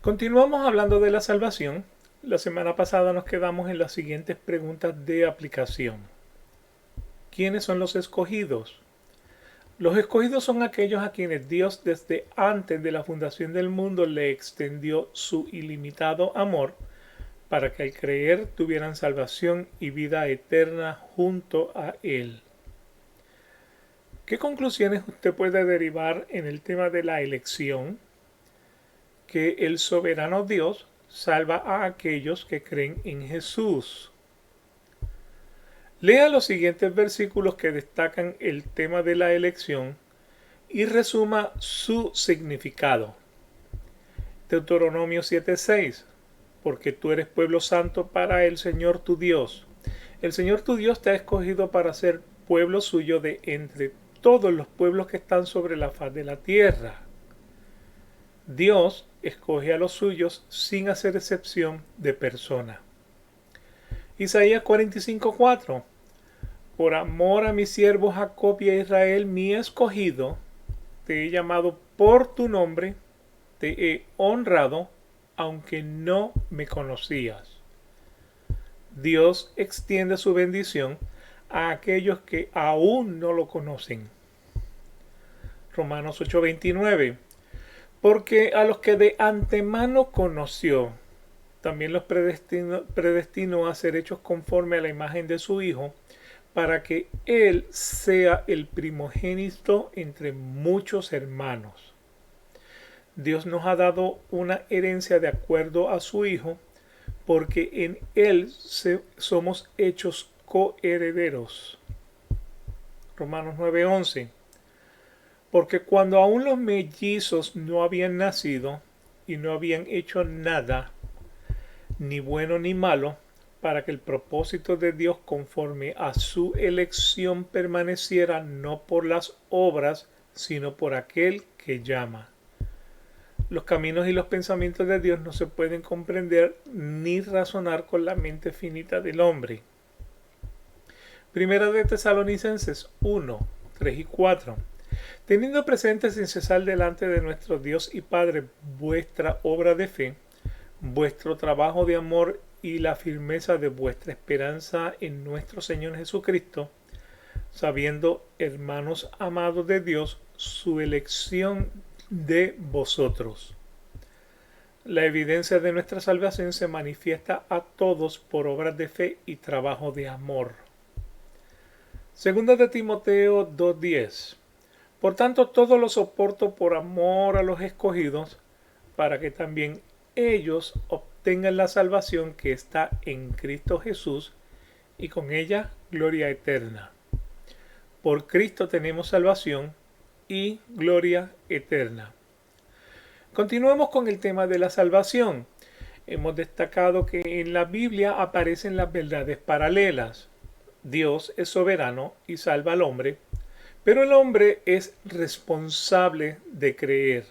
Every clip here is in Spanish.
Continuamos hablando de la salvación. La semana pasada nos quedamos en las siguientes preguntas de aplicación. ¿Quiénes son los escogidos? Los escogidos son aquellos a quienes Dios desde antes de la fundación del mundo le extendió su ilimitado amor para que al creer tuvieran salvación y vida eterna junto a Él. ¿Qué conclusiones usted puede derivar en el tema de la elección? Que el soberano Dios salva a aquellos que creen en Jesús. Lea los siguientes versículos que destacan el tema de la elección y resuma su significado. Deuteronomio 7:6. Porque tú eres pueblo santo para el Señor tu Dios. El Señor tu Dios te ha escogido para ser pueblo suyo de entre todos los pueblos que están sobre la faz de la tierra. Dios escoge a los suyos sin hacer excepción de persona. Isaías 45:4. Por amor a mi siervo Jacob y a Israel, mi escogido, te he llamado por tu nombre, te he honrado, aunque no me conocías. Dios extiende su bendición a aquellos que aún no lo conocen. Romanos 8:29. Porque a los que de antemano conoció, también los predestinó a ser hechos conforme a la imagen de su Hijo, para que Él sea el primogénito entre muchos hermanos. Dios nos ha dado una herencia de acuerdo a su Hijo, porque en Él somos hechos coherederos. Romanos 9:11. Porque cuando aún los mellizos no habían nacido y no habían hecho nada, ni bueno ni malo, para que el propósito de Dios conforme a su elección permaneciera no por las obras, sino por aquel que llama. Los caminos y los pensamientos de Dios no se pueden comprender ni razonar con la mente finita del hombre. Primera de Tesalonicenses 1, 3 y 4. Teniendo presente sin cesar delante de nuestro Dios y Padre vuestra obra de fe, vuestro trabajo de amor y la firmeza de vuestra esperanza en nuestro Señor Jesucristo, sabiendo, hermanos amados de Dios, su elección de vosotros. La evidencia de nuestra salvación se manifiesta a todos por obras de fe y trabajo de amor. Segunda de Timoteo 2:10. Por tanto, todo lo soporto por amor a los escogidos, para que también ellos obtengan la salvación que está en Cristo Jesús y con ella gloria eterna. Por Cristo tenemos salvación y gloria eterna. Continuemos con el tema de la salvación. Hemos destacado que en la Biblia aparecen las verdades paralelas. Dios es soberano y salva al hombre, pero el hombre es responsable de creer.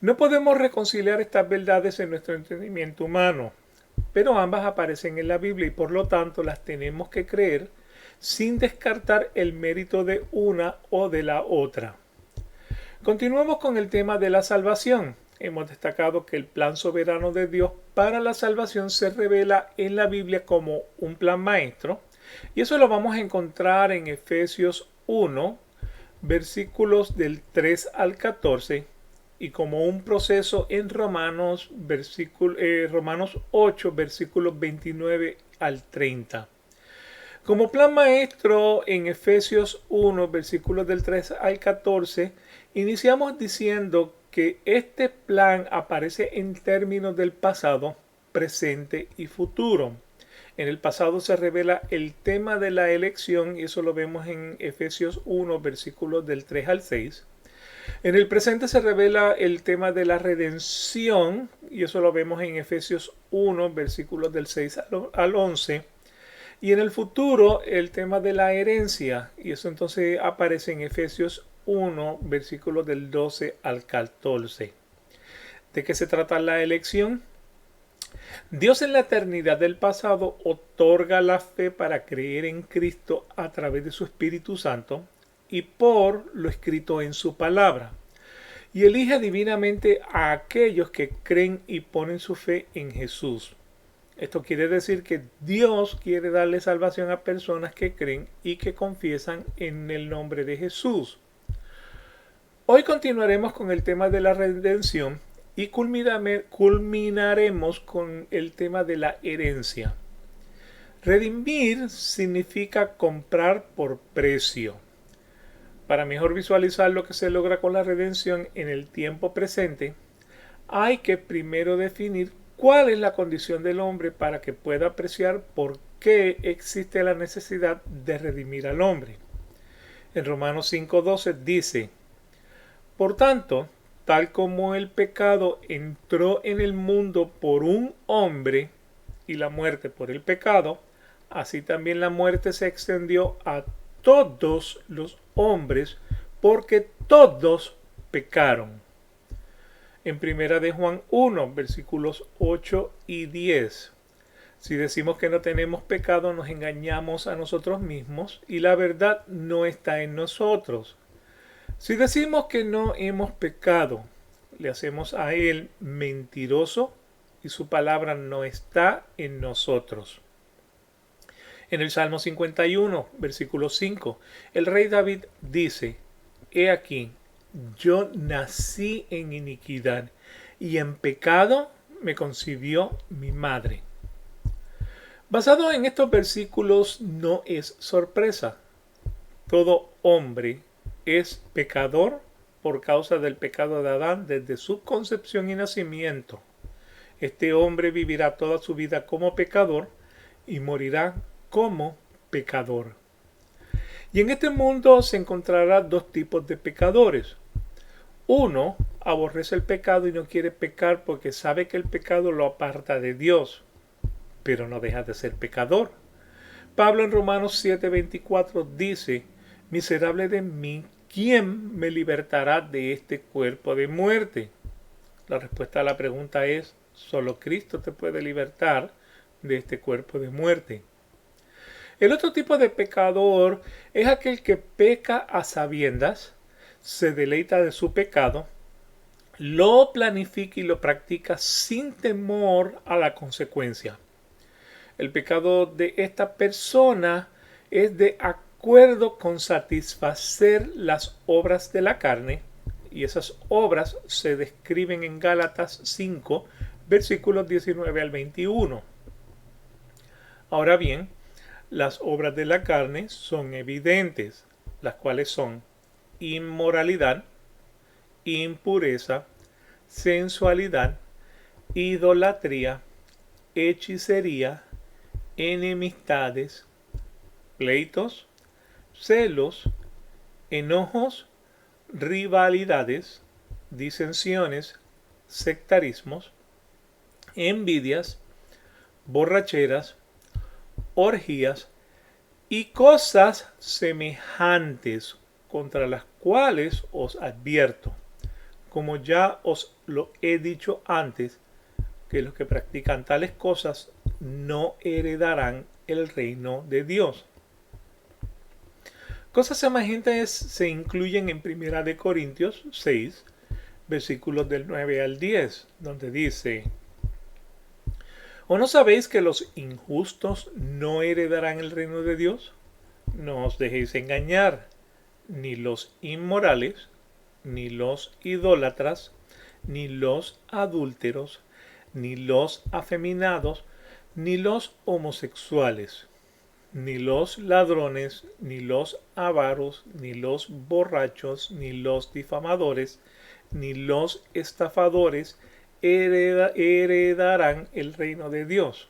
No podemos reconciliar estas verdades en nuestro entendimiento humano, pero ambas aparecen en la Biblia y por lo tanto las tenemos que creer sin descartar el mérito de una o de la otra. Continuamos con el tema de la salvación. Hemos destacado que el plan soberano de Dios para la salvación se revela en la Biblia como un plan maestro, y eso lo vamos a encontrar en Efesios 1, versículos del 3 al 14, y como un proceso en Romanos 8, versículos 29 al 30. Como plan maestro en Efesios 1, versículos del 3 al 14, iniciamos diciendo que este plan aparece en términos del pasado, presente y futuro. En el pasado se revela el tema de la elección y eso lo vemos en Efesios 1, versículos del 3 al 6. En el presente se revela el tema de la redención y eso lo vemos en Efesios 1, versículos del 6 al 11. Y en el futuro el tema de la herencia y eso entonces aparece en Efesios 1, versículos del 12 al 14. ¿De qué se trata la elección? Dios en la eternidad del pasado otorga la fe para creer en Cristo a través de su Espíritu Santo y por lo escrito en su palabra. y elige divinamente a aquellos que creen y ponen su fe en Jesús. Esto quiere decir que Dios quiere darle salvación a personas que creen y que confiesan en el nombre de Jesús. Hoy continuaremos con el tema de la redención y culminaremos con el tema de la herencia. Redimir significa comprar por precio. Para mejor visualizar lo que se logra con la redención en el tiempo presente, hay que primero definir cuál es la condición del hombre para que pueda apreciar por qué existe la necesidad de redimir al hombre. En Romanos 5:12 dice: por tanto, tal como el pecado entró en el mundo por un hombre y la muerte por el pecado, así también la muerte se extendió a todos los hombres porque todos pecaron. En primera de Juan 1, versículos 8 y 10. Si decimos que no tenemos pecado, nos engañamos a nosotros mismos y la verdad no está en nosotros. Si decimos que no hemos pecado, le hacemos a él mentiroso y su palabra no está en nosotros. En el Salmo 51, versículo 5, el rey David dice: he aquí, yo nací en iniquidad y en pecado me concibió mi madre. Basado en estos versículos no es sorpresa. Todo hombre es pecador por causa del pecado de Adán desde su concepción y nacimiento. Este hombre vivirá toda su vida como pecador y morirá como pecador. Y en este mundo se encontrará dos tipos de pecadores. Uno aborrece el pecado y no quiere pecar porque sabe que el pecado lo aparta de Dios, pero no deja de ser pecador. Pablo en Romanos 7:24 dice: miserable de mí, ¿quién me libertará de este cuerpo de muerte? La respuesta a la pregunta es: solo Cristo te puede libertar de este cuerpo de muerte. El otro tipo de pecador es aquel que peca a sabiendas, se deleita de su pecado, lo planifica y lo practica sin temor a la consecuencia. El pecado de esta persona es de acuerdo con satisfacer las obras de la carne, y esas obras se describen en Gálatas 5, versículos 19 al 21. Ahora bien, las obras de la carne son evidentes, las cuales son inmoralidad, impureza, sensualidad, idolatría, hechicería, enemistades, pleitos, celos, enojos, rivalidades, disensiones, sectarismos, envidias, borracheras, orgías y cosas semejantes, contra las cuales os advierto, como ya os lo he dicho antes, que los que practican tales cosas no heredarán el reino de Dios. Cosas semejantes se incluyen en 1 Corintios 6, versículos del 9 al 10, donde dice: ¿o no sabéis que los injustos no heredarán el reino de Dios? No os dejéis engañar, ni los inmorales, ni los idólatras, ni los adúlteros, ni los afeminados, ni los homosexuales, ni los ladrones, ni los avaros, ni los borrachos, ni los difamadores, ni los estafadores heredarán el reino de Dios.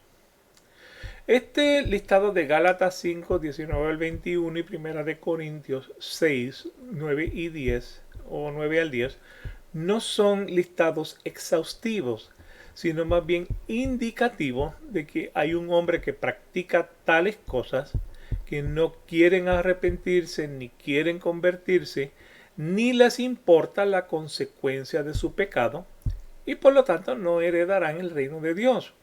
Este listado de Gálatas 5, 19 al 21 y 1 de Corintios 6, 9 y 10 o 9 al 10 no son listados exhaustivos, sino más bien indicativos de que hay un hombre que practica tales cosas, que no quieren arrepentirse ni quieren convertirse, ni les importa la consecuencia de su pecado, y por lo tanto no heredarán el reino de Dios.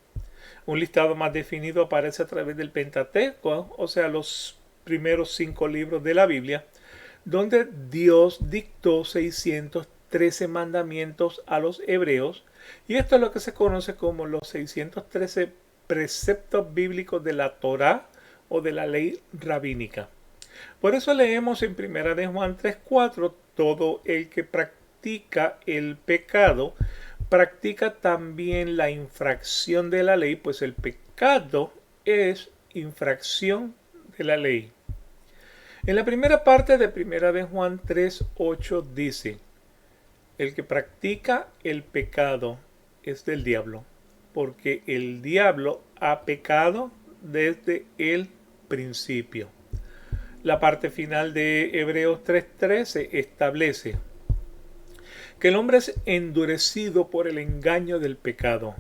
Un listado más definido aparece a través del Pentateuco, o sea, los primeros 5 libros de la Biblia, donde Dios dictó 600 613 mandamientos a los hebreos, y esto es lo que se conoce como los 613 preceptos bíblicos de la Torá o de la ley rabínica. Por eso leemos en 1 de Juan 3:4, todo el que practica el pecado practica también la infracción de la ley, pues el pecado es infracción de la ley. En la primera parte de 1 de Juan 3:8 dice: el que practica el pecado es del diablo, porque el diablo ha pecado desde el principio. La parte final de Hebreos 3:13 establece que el hombre es endurecido por el engaño del pecado.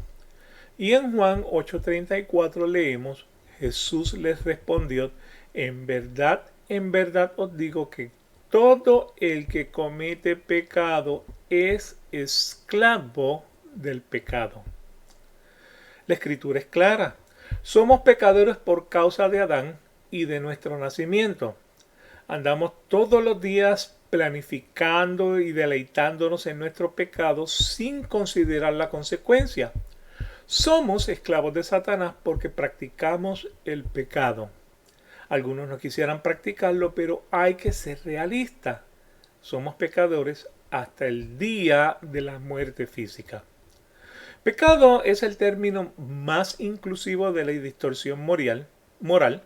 Y en Juan 8:34 leemos: Jesús les respondió: en verdad os digo que todo el que comete pecado es esclavo del pecado. La escritura es clara. Somos pecadores por causa de Adán y de nuestro nacimiento. Andamos todos los días planificando y deleitándonos en nuestro pecado sin considerar la consecuencia. Somos esclavos de Satanás porque practicamos el pecado. Algunos no quisieran practicarlo, pero hay que ser realista. Somos pecadores hasta el día de la muerte física. Pecado es el término más inclusivo de la distorsión moral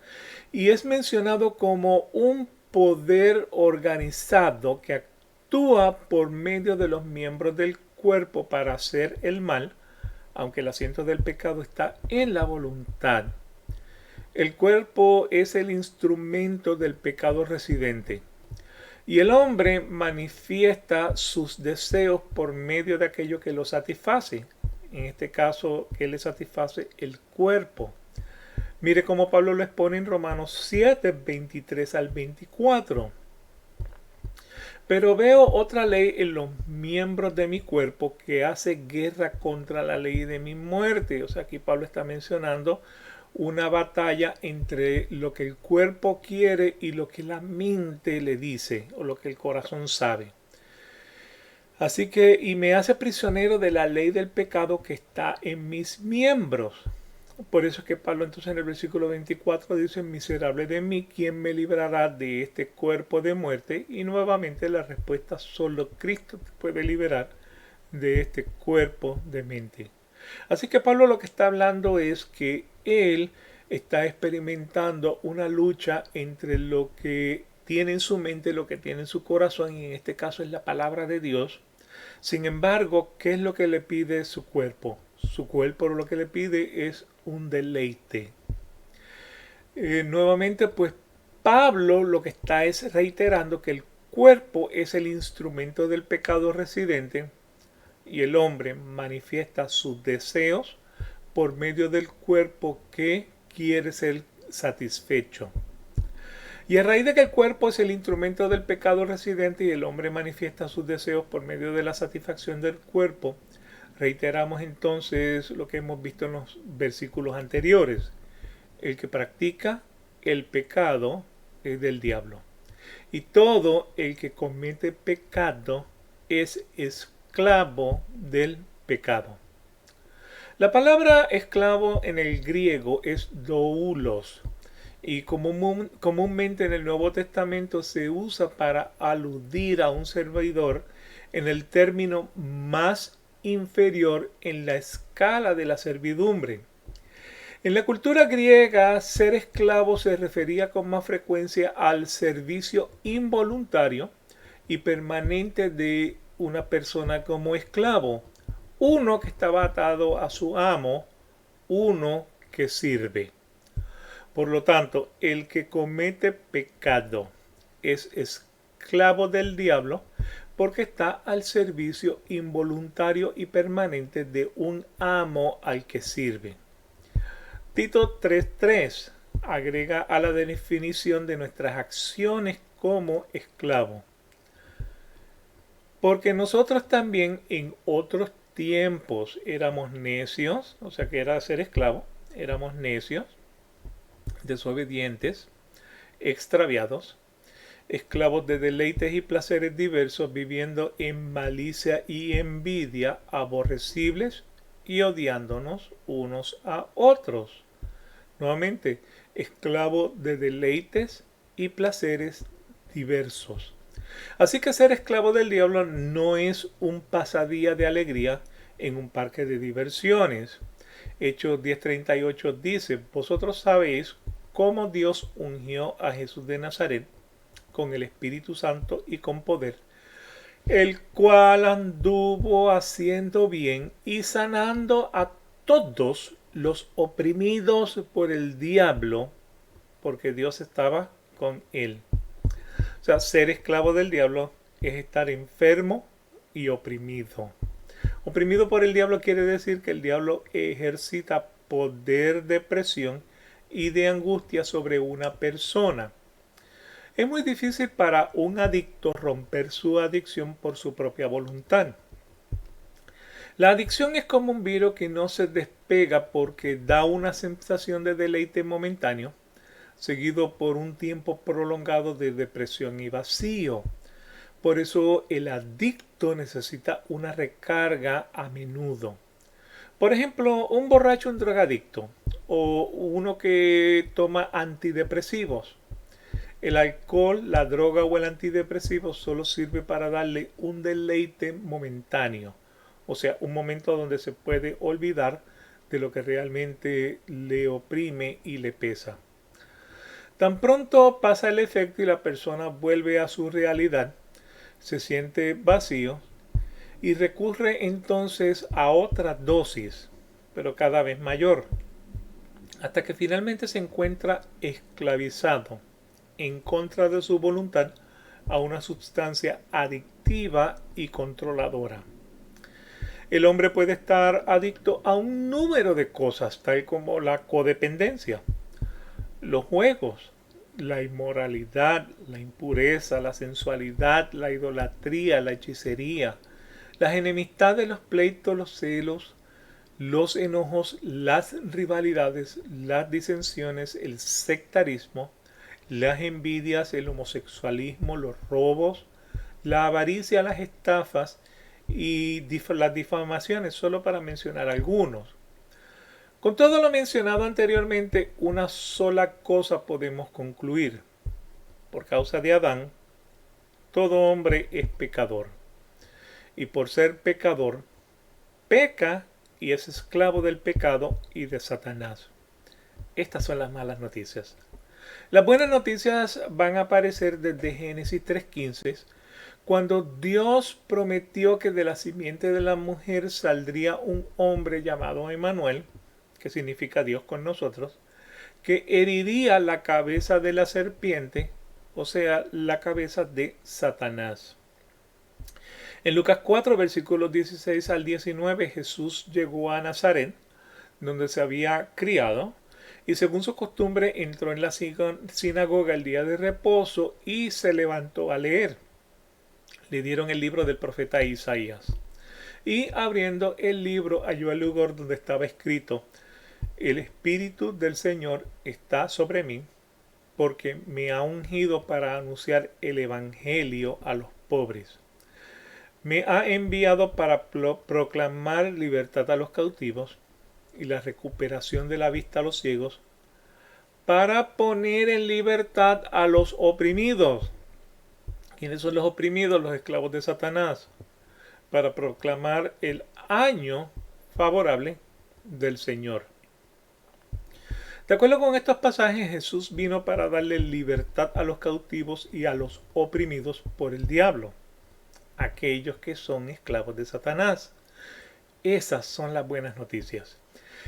y es mencionado como un poder organizado que actúa por medio de los miembros del cuerpo para hacer el mal, aunque el asiento del pecado está en la voluntad. El cuerpo es el instrumento del pecado residente. Y el hombre manifiesta sus deseos por medio de aquello que lo satisface. En este caso, que le satisface el cuerpo. Mire cómo Pablo lo expone en Romanos 7, 23 al 24. Pero veo otra ley en los miembros de mi cuerpo que hace guerra contra la ley de mi muerte. O sea, aquí Pablo está mencionando una batalla entre lo que el cuerpo quiere y lo que la mente le dice o lo que el corazón sabe. Así que, y me hace prisionero de la ley del pecado que está en mis miembros. Por eso es que Pablo entonces en el versículo 24 dice: miserable de mí, ¿quién me librará de este cuerpo de muerte? Y nuevamente la respuesta: solo Cristo te puede liberar de este cuerpo de mente. Así que Pablo lo que está hablando es que él está experimentando una lucha entre lo que tiene en su mente, lo que tiene en su corazón, y en este caso es la palabra de Dios. Sin embargo, ¿qué es lo que le pide su cuerpo? Su cuerpo lo que le pide es un deleite. Nuevamente, pues Pablo lo que está es reiterando que el cuerpo es el instrumento del pecado residente y el hombre manifiesta sus deseos por medio del cuerpo que quiere ser satisfecho. Y a raíz de que el cuerpo es el instrumento del pecado residente y el hombre manifiesta sus deseos por medio de la satisfacción del cuerpo, reiteramos entonces lo que hemos visto en los versículos anteriores. El que practica el pecado es del diablo. Y todo el que comete pecado es esclavo del pecado. La palabra esclavo en el griego es doulos. Y comúnmente en el Nuevo Testamento se usa para aludir a un servidor en el término más inferior en la escala de la servidumbre. En la cultura griega, ser esclavo se refería con más frecuencia al servicio involuntario y permanente de una persona como esclavo, uno que estaba atado a su amo, uno que sirve. Por lo tanto, el que comete pecado es esclavo del diablo porque está al servicio involuntario y permanente de un amo al que sirve. Tito 3:3 agrega a la definición de nuestras acciones como esclavo. Porque nosotros también en otros tiempos éramos necios, o sea que era ser esclavo, éramos necios, desobedientes, extraviados, esclavos de deleites y placeres diversos, viviendo en malicia y envidia, aborrecibles y odiándonos unos a otros. Nuevamente, esclavo de deleites y placeres diversos. Así que ser esclavo del diablo no es un pasadía de alegría en un parque de diversiones. Hechos 10:38 dice: vosotros sabéis cómo Dios ungió a Jesús de Nazaret con el Espíritu Santo y con poder, el cual anduvo haciendo bien y sanando a todos los oprimidos por el diablo, porque Dios estaba con él. O sea, ser esclavo del diablo es estar enfermo y oprimido. Oprimido por el diablo quiere decir que el diablo ejercita poder de presión y de angustia sobre una persona. Es muy difícil para un adicto romper su adicción por su propia voluntad. La adicción es como un virus que no se despega porque da una sensación de deleite momentáneo, seguido por un tiempo prolongado de depresión y vacío. Por eso el adicto necesita una recarga a menudo. Por ejemplo, un borracho, un drogadicto, o uno que toma antidepresivos. El alcohol, la droga o el antidepresivo solo sirve para darle un deleite momentáneo, o sea, un momento donde se puede olvidar de lo que realmente le oprime y le pesa. Tan pronto pasa el efecto y la persona vuelve a su realidad, se siente vacío y recurre entonces a otra dosis, pero cada vez mayor, hasta que finalmente se encuentra esclavizado en contra de su voluntad a una sustancia adictiva y controladora. El hombre puede estar adicto a un número de cosas, tal como la codependencia, los juegos, la inmoralidad, la impureza, la sensualidad, la idolatría, la hechicería, las enemistades, los pleitos, los celos, los enojos, las rivalidades, las disensiones, el sectarismo, las envidias, el homosexualismo, los robos, la avaricia, las estafas y las difamaciones, solo para mencionar algunos. Con todo lo mencionado anteriormente, una sola cosa podemos concluir. Por causa de Adán, todo hombre es pecador. Y por ser pecador, peca y es esclavo del pecado y de Satanás. Estas son las malas noticias. Las buenas noticias van a aparecer desde Génesis 3:15, cuando Dios prometió que de la simiente de la mujer saldría un hombre llamado Emmanuel, que significa Dios con nosotros, que heriría la cabeza de la serpiente, o sea, la cabeza de Satanás. En Lucas 4, versículos 16 al 19, Jesús llegó a Nazaret, donde se había criado, y según su costumbre entró en la sinagoga el día de reposo y se levantó a leer. Le dieron el libro del profeta Isaías. Y abriendo el libro halló el lugar donde estaba escrito: el Espíritu del Señor está sobre mí, porque me ha ungido para anunciar el Evangelio a los pobres. Me ha enviado para proclamar libertad a los cautivos y la recuperación de la vista a los ciegos, para poner en libertad a los oprimidos. ¿Quiénes son los oprimidos? Los esclavos de Satanás. Para proclamar el año favorable del Señor. De acuerdo con estos pasajes, Jesús vino para darle libertad a los cautivos y a los oprimidos por el diablo, aquellos que son esclavos de Satanás. Esas son las buenas noticias.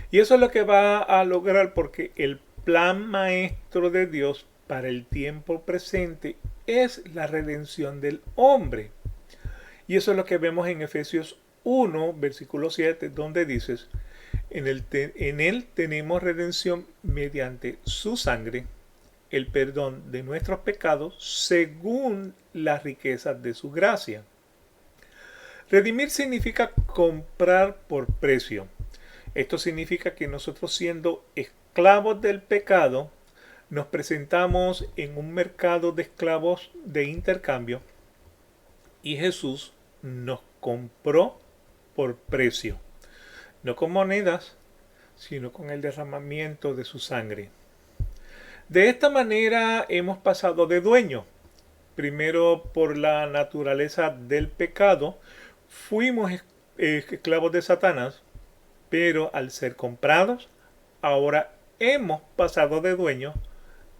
Y eso es lo que va a lograr, porque el plan maestro de Dios para el tiempo presente es la redención del hombre. Y eso es lo que vemos en Efesios 1, versículo 7, donde dices: en él tenemos redención mediante su sangre, el perdón de nuestros pecados según las riquezas de su gracia. Redimir significa comprar por precio. Esto significa que nosotros, siendo esclavos del pecado, Nos presentamos en un mercado de esclavos de intercambio y Jesús nos compró por precio, no con monedas, sino con el derramamiento de su sangre. De esta manera hemos pasado de dueño. Primero, por la naturaleza del pecado, fuimos esclavos de Satanás, pero al ser comprados, ahora hemos pasado de dueño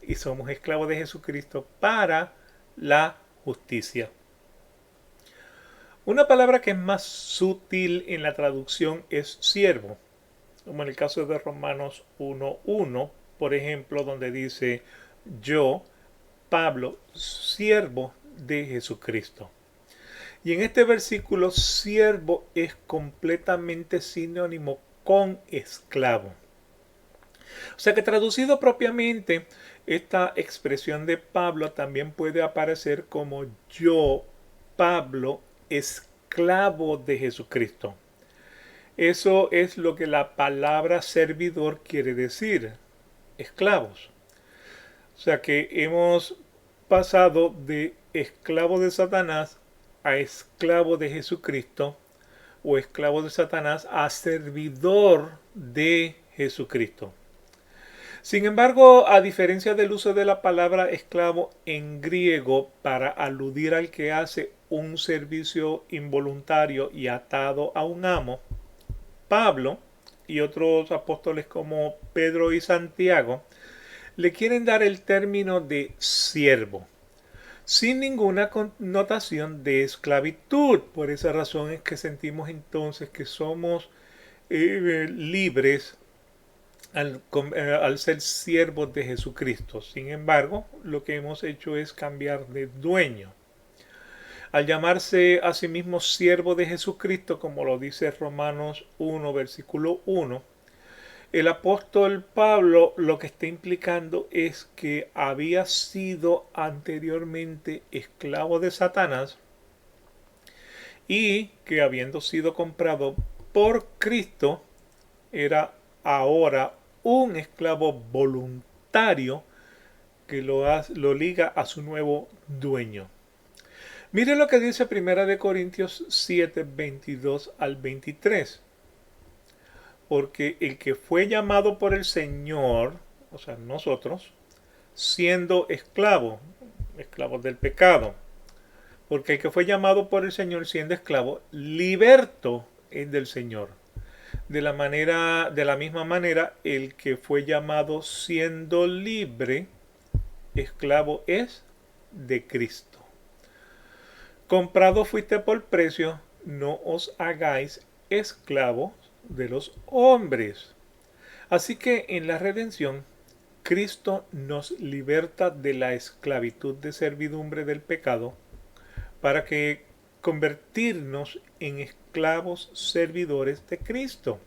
y somos esclavos de Jesucristo para la justicia. Una palabra que es más sutil en la traducción es siervo, como en el caso de Romanos 1:1, por ejemplo, donde dice: yo, Pablo, siervo de Jesucristo. Y en este versículo, siervo es completamente sinónimo con esclavo. O sea que traducido propiamente, esta expresión de Pablo también puede aparecer como yo, Pablo, esclavo de Jesucristo. Eso es lo que la palabra servidor quiere decir, esclavos. O sea que hemos pasado de esclavo de Satanás a esclavo de Jesucristo, o esclavo de Satanás a servidor de Jesucristo. Sin embargo, a diferencia del uso de la palabra esclavo en griego para aludir al que hace un servicio involuntario y atado a un amo, Pablo y otros apóstoles como Pedro y Santiago le quieren dar el término de siervo, sin ninguna connotación de esclavitud. Por esa razón es que sentimos entonces que somos libres al ser siervos de Jesucristo. Sin embargo, lo que hemos hecho es cambiar de dueño. Al llamarse a sí mismo siervo de Jesucristo, como lo dice Romanos 1, versículo 1, el apóstol Pablo lo que está implicando es que había sido anteriormente esclavo de Satanás y que habiendo sido comprado por Cristo, era ahora un esclavo voluntario que lo liga a su nuevo dueño. Mire lo que dice 1 Corintios 7, 22 al 23. Porque el que fue llamado por el Señor, o sea, nosotros, siendo esclavos del pecado, porque el que fue llamado por el Señor siendo esclavo, liberto es del Señor. De la misma manera, el que fue llamado siendo libre, esclavo es de Cristo. Comprado fuiste por precio, no os hagáis esclavos de los hombres. Así que en la redención, Cristo nos liberta de la esclavitud de servidumbre del pecado para que convertirnos en esclavos servidores de Cristo.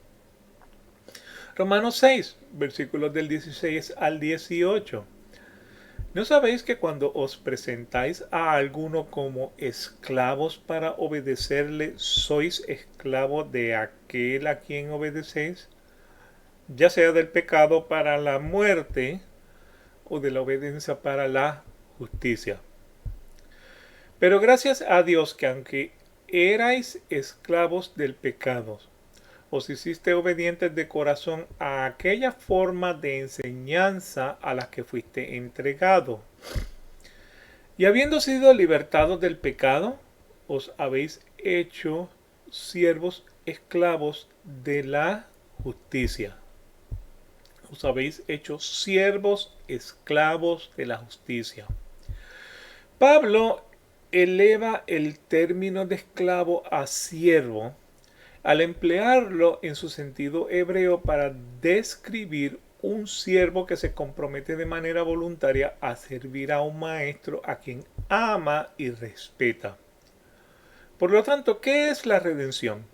Romanos 6, versículos del 16 al 18. ¿No sabéis que cuando os presentáis a alguno como esclavos para obedecerle, sois esclavos de aquel a quien obedecéis? Ya sea del pecado para la muerte o de la obediencia para la justicia. Pero gracias a Dios que aunque erais esclavos del pecado, os hiciste obedientes de corazón a aquella forma de enseñanza a la que fuiste entregado. Y habiendo sido libertados del pecado, os habéis hecho siervos esclavos de la justicia. Os habéis hecho siervos esclavos de la justicia. Pablo eleva el término de esclavo a siervo al emplearlo en su sentido hebreo para describir un siervo que se compromete de manera voluntaria a servir a un maestro a quien ama y respeta. Por lo tanto, ¿qué es la redención?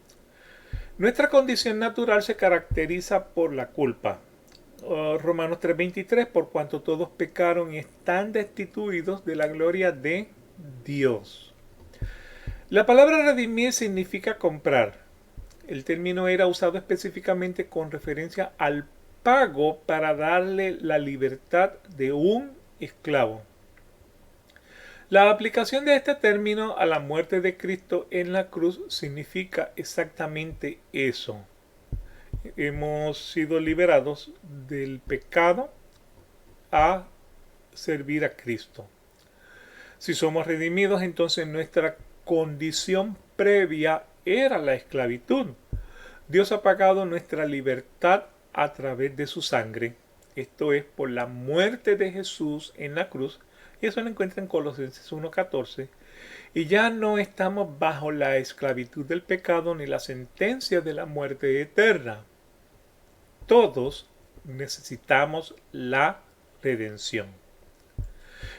Nuestra condición natural se caracteriza por la culpa. Romanos 3:23, por cuanto todos pecaron y están destituidos de la gloria de Dios. La palabra redimir significa comprar. El término era usado específicamente con referencia al pago para darle la libertad de un esclavo. La aplicación de este término a la muerte de Cristo en la cruz significa exactamente eso. Hemos sido liberados del pecado a servir a Cristo. Si somos redimidos, entonces nuestra condición previa era la esclavitud. Dios ha pagado nuestra libertad a través de su sangre. Esto es por la muerte de Jesús en la cruz. Y eso lo encuentra en Colosenses 1:14. Y ya no estamos bajo la esclavitud del pecado ni la sentencia de la muerte eterna. Todos necesitamos la redención.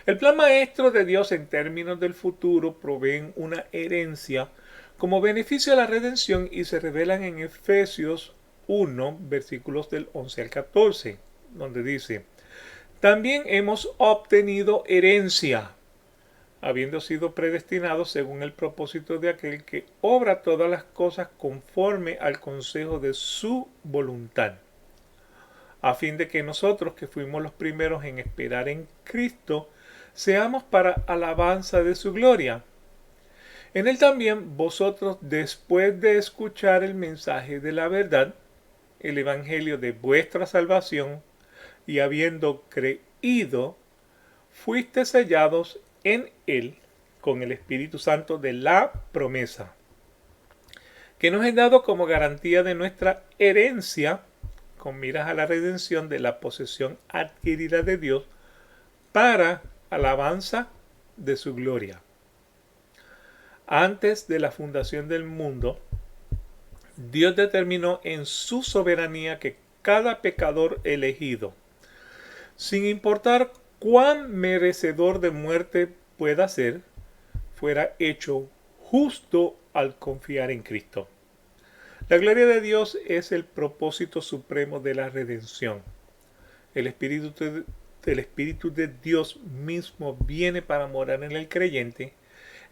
El plan maestro de Dios en términos del futuro proveen una herencia como beneficio de la redención y se revelan en Efesios 1, versículos del 11 al 14, donde dice: también hemos obtenido herencia, habiendo sido predestinados según el propósito de aquel que obra todas las cosas conforme al consejo de su voluntad, a fin de que nosotros, que fuimos los primeros en esperar en Cristo, seamos para alabanza de su gloria. En él también vosotros, después de escuchar el mensaje de la verdad, el evangelio de vuestra salvación, y habiendo creído, fuiste sellados en él con el Espíritu Santo de la promesa, que nos es dado como garantía de nuestra herencia, con miras a la redención de la posesión adquirida de Dios, para alabanza de su gloria. Antes de la fundación del mundo, Dios determinó en su soberanía que cada pecador elegido, sin importar cuán merecedor de muerte pueda ser, fuera hecho justo al confiar en Cristo. La gloria de Dios es el propósito supremo de la redención. El Espíritu de Dios mismo viene para morar en el creyente,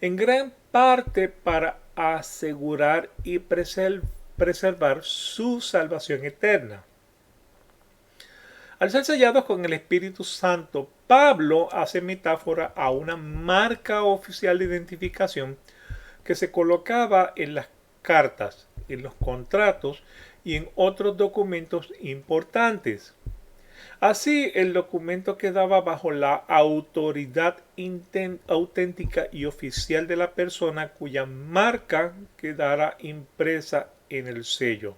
en gran parte para asegurar y preservar su salvación eterna. Al ser sellados con el Espíritu Santo, Pablo hace metáfora a una marca oficial de identificación que se colocaba en las cartas, en los contratos y en otros documentos importantes. Así, el documento quedaba bajo la autoridad auténtica y oficial de la persona cuya marca quedara impresa en el sello.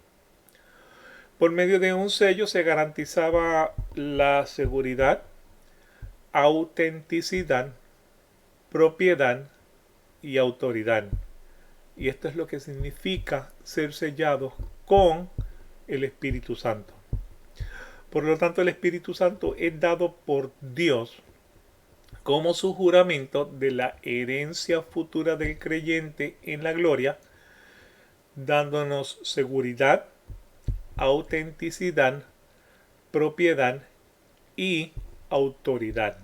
Por medio de un sello se garantizaba la seguridad, autenticidad, propiedad y autoridad. Y esto es lo que significa ser sellados con el Espíritu Santo. Por lo tanto, el Espíritu Santo es dado por Dios como su juramento de la herencia futura del creyente en la gloria, dándonos seguridad, autenticidad, propiedad y autoridad.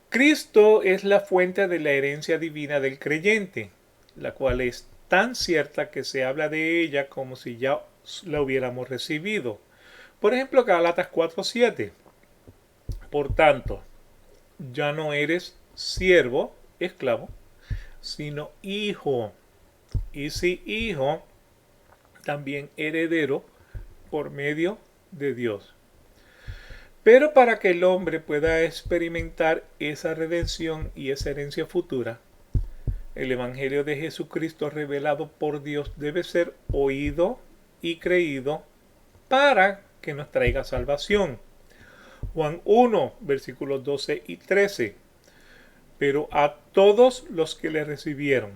Cristo es la fuente de la herencia divina del creyente, la cual es tan cierta que se habla de ella como si ya la hubiéramos recibido. Por ejemplo, Gálatas 4:7. Por tanto, ya no eres siervo, esclavo, sino hijo. Y si hijo, también heredero por medio de Dios. Pero para que el hombre pueda experimentar esa redención y esa herencia futura, el Evangelio de Jesucristo revelado por Dios debe ser oído y creído para que nos traiga salvación. Juan 1, versículos 12 y 13. Pero a todos los que le recibieron,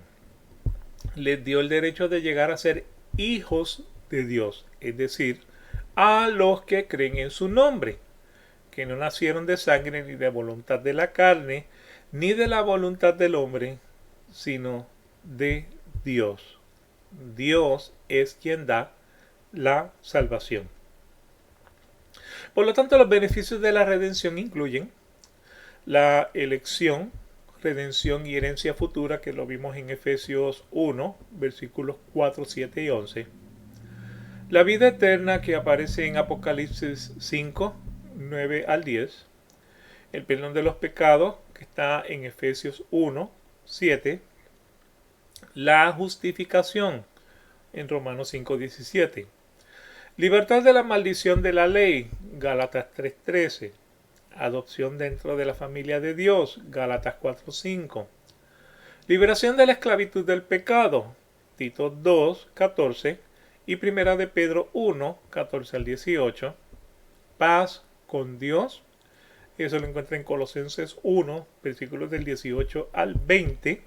les dio el derecho de llegar a ser hijos de Dios, es decir, a los que creen en su nombre, que no nacieron de sangre ni de voluntad de la carne, ni de la voluntad del hombre, sino de Dios. Dios es quien da la salvación. Por lo tanto, los beneficios de la redención incluyen la elección, redención y herencia futura, que lo vimos en Efesios 1, versículos 4, 7 y 11. La vida eterna que aparece en Apocalipsis 5, 9 al 10. El perdón de los pecados que está en Efesios 1, 7. La justificación en Romanos 5, 17. Libertad de la maldición de la ley, Gálatas 3:13. Adopción dentro de la familia de Dios, Gálatas 4:5. Liberación de la esclavitud del pecado, Tito 2:14 y Primera de Pedro 1:14 al 18. Paz con Dios, eso lo encuentra en Colosenses 1, versículos del 18 al 20.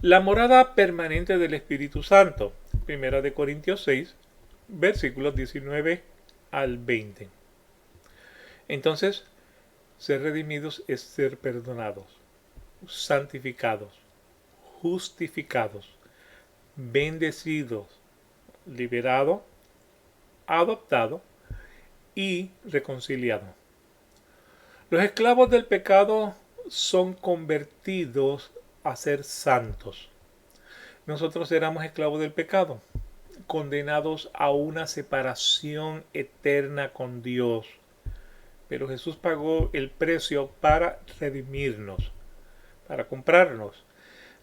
La morada permanente del Espíritu Santo, Primera de Corintios 6, versículos 19 al 20. Entonces, ser redimidos es ser perdonados, santificados, justificados, bendecidos, liberados, adoptados y reconciliados. Los esclavos del pecado son convertidos a ser santos. Nosotros éramos esclavos del pecado, condenados a una separación eterna con Dios. Pero Jesús pagó el precio para redimirnos, para comprarnos,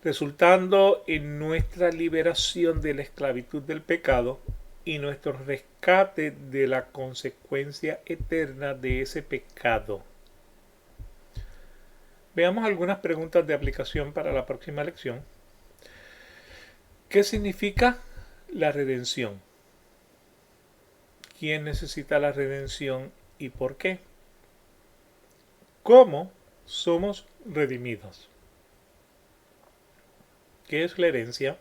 resultando en nuestra liberación de la esclavitud del pecado y nuestro rescate de la consecuencia eterna de ese pecado. Veamos algunas preguntas de aplicación para la próxima lección. ¿Qué significa la redención? ¿Quién necesita la redención y por qué? ¿Cómo somos redimidos? ¿Qué es la herencia?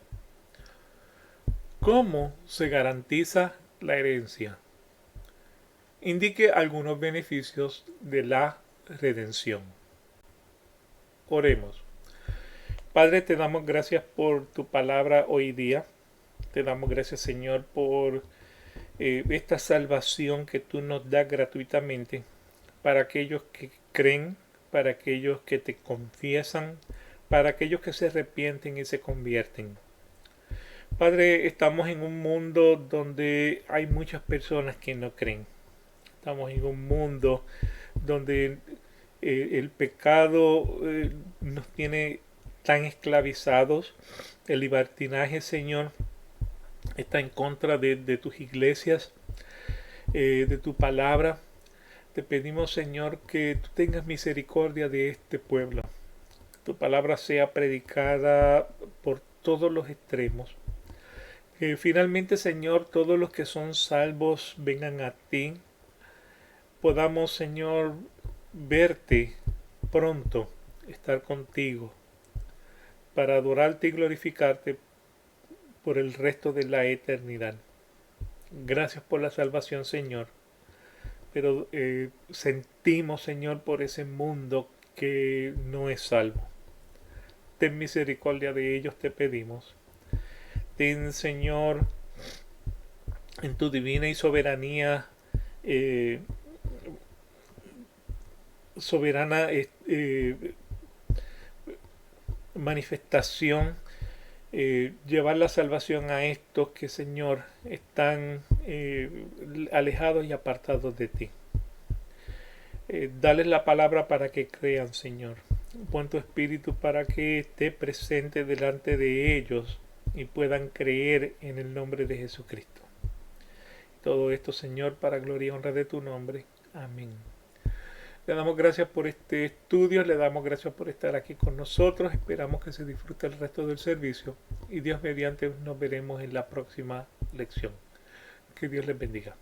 ¿Cómo se garantiza la herencia? Indique algunos beneficios de la redención. Oremos. Padre, te damos gracias por tu palabra hoy día. Te damos gracias, Señor, por esta salvación que tú nos das gratuitamente para aquellos que creen, para aquellos que te confiesan, para aquellos que se arrepienten y se convierten. Padre, estamos en un mundo donde hay muchas personas que no creen. Estamos en un mundo donde el pecado nos tiene tan esclavizados. El libertinaje, Señor, está en contra de tus iglesias, de tu palabra. Te pedimos, Señor, que tú tengas misericordia de este pueblo. Que tu palabra sea predicada por todos los extremos. Que finalmente, Señor, todos los que son salvos vengan a ti. Podamos, Señor, verte pronto, estar contigo, para adorarte y glorificarte por el resto de la eternidad. Gracias por la salvación, Señor. Pero sentimos, Señor, por ese mundo que no es salvo. Ten misericordia de ellos, te pedimos. Ten, Señor, en tu divina y soberanía, soberana manifestación, llevar la salvación a estos que, Señor, están alejados y apartados de ti. Dales la palabra para que crean, Señor. Pon tu espíritu para que esté presente delante de ellos y puedan creer en el nombre de Jesucristo. Todo esto, Señor, para gloria y honra de tu nombre. Amén. Le damos gracias por este estudio, le damos gracias por estar aquí con nosotros. Esperamos que se disfrute el resto del servicio y Dios mediante nos veremos en la próxima lección. Que Dios les bendiga.